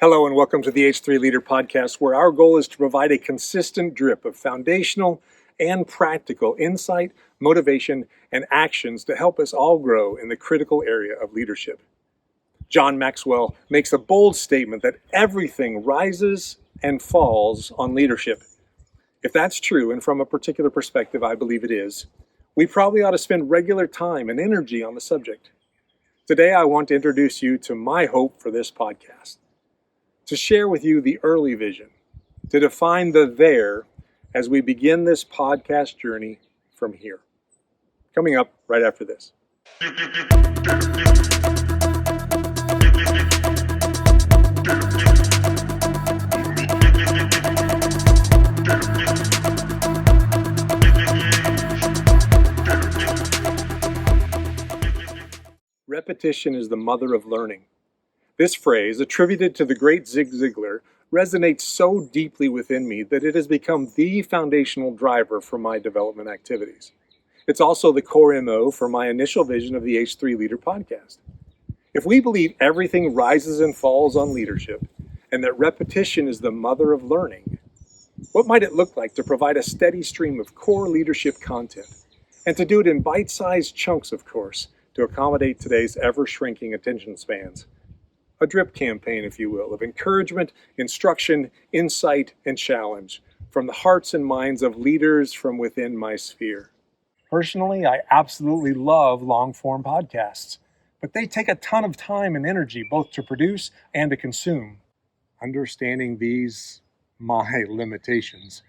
Hello and welcome to the H3 Leader Podcast, where our goal is to provide a consistent drip of foundational and practical insight, motivation, and actions to help us all grow in the critical area of leadership. John Maxwell makes a bold statement that everything rises and falls on leadership. If that's true, and from a particular perspective I believe it is, we probably ought to spend regular time and energy on the subject. Today I want to introduce you to my hope for this podcast. To share with you the early vision, to define the there as we begin this podcast journey from here. Coming up right after this. Repetition is the mother of learning. This phrase, attributed to the great Zig Ziglar, resonates so deeply within me that it has become the foundational driver for my development activities. It's also the core MO for my initial vision of the H3 Leader podcast. If we believe everything rises and falls on leadership, and that repetition is the mother of learning, what might it look like to provide a steady stream of core leadership content, and to do it in bite-sized chunks, of course, to accommodate today's ever-shrinking attention spans? A drip campaign, if you will, of encouragement, instruction, insight, and challenge from the hearts and minds of leaders from within my sphere. Personally, I absolutely love long-form podcasts, but they take a ton of time and energy both to produce and to consume. Understanding these, my limitations,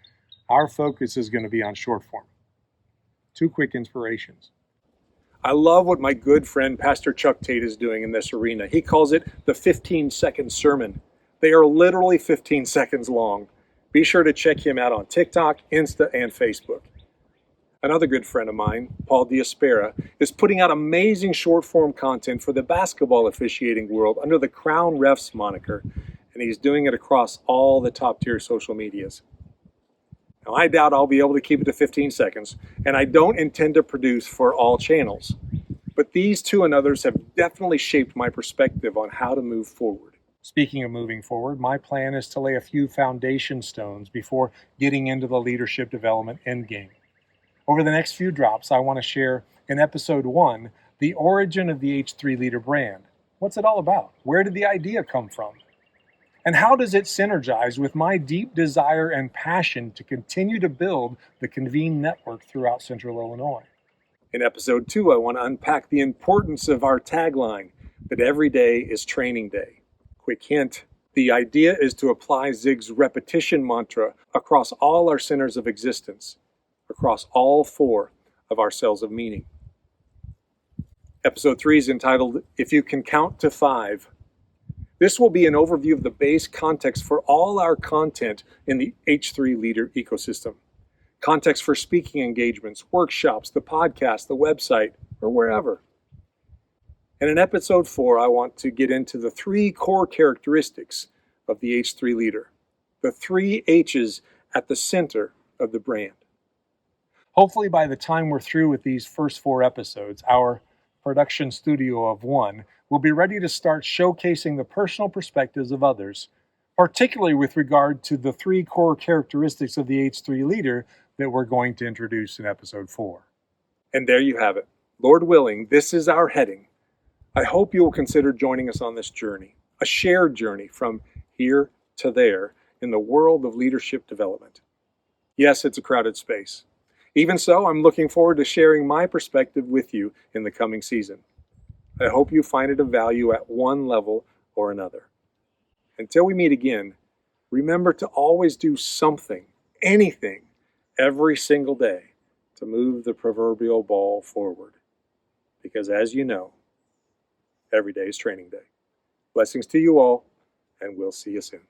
our focus is going to be on short form. Two quick inspirations. I love what my good friend Pastor Chuck Tate is doing in this arena. He calls it the 15-second sermon. They are literally 15 seconds long. Be sure to check him out on TikTok, Insta, and Facebook. Another good friend of mine, Paul Diaspera, is putting out amazing short-form content for the basketball officiating world under the Crown Refs moniker, and he's doing it across all the top-tier social medias. Now, I doubt I'll be able to keep it to 15 seconds, and I don't intend to produce for all channels. But these two and others have definitely shaped my perspective on how to move forward. Speaking of moving forward, my plan is to lay a few foundation stones before getting into the leadership development endgame. Over the next few drops, I want to share in episode 1 the origin of the H3 Leader brand. What's it all about? Where did the idea come from? And how does it synergize with my deep desire and passion to continue to build the Convene network throughout Central Illinois? In episode 2, I want to unpack the importance of our tagline, that every day is training day. Quick hint, the idea is to apply Zig's repetition mantra across all our centers of existence, across all 4 of our cells of meaning. Episode 3 is entitled, If You Can Count to 5. This will be an overview of the base context for all our content in the H3 Leader ecosystem. Context for speaking engagements, workshops, the podcast, the website, or wherever. And in episode 4, I want to get into the 3 core characteristics of the H3 Leader. The 3 H's at the center of the brand. Hopefully by the time we're through with these first 4 episodes, our production studio of 1 will be ready to start showcasing the personal perspectives of others, particularly with regard to the 3 core characteristics of the H3 Leader that we're going to introduce in episode 4. And there you have it. Lord willing, this is our heading. I hope you will consider joining us on this journey, a shared journey from here to there in the world of leadership development. Yes, it's a crowded space. Even so, I'm looking forward to sharing my perspective with you in the coming season. I hope you find it of value at one level or another. Until we meet again, remember to always do something, anything, every single day to move the proverbial ball forward. Because as you know, every day is training day. Blessings to you all, and we'll see you soon.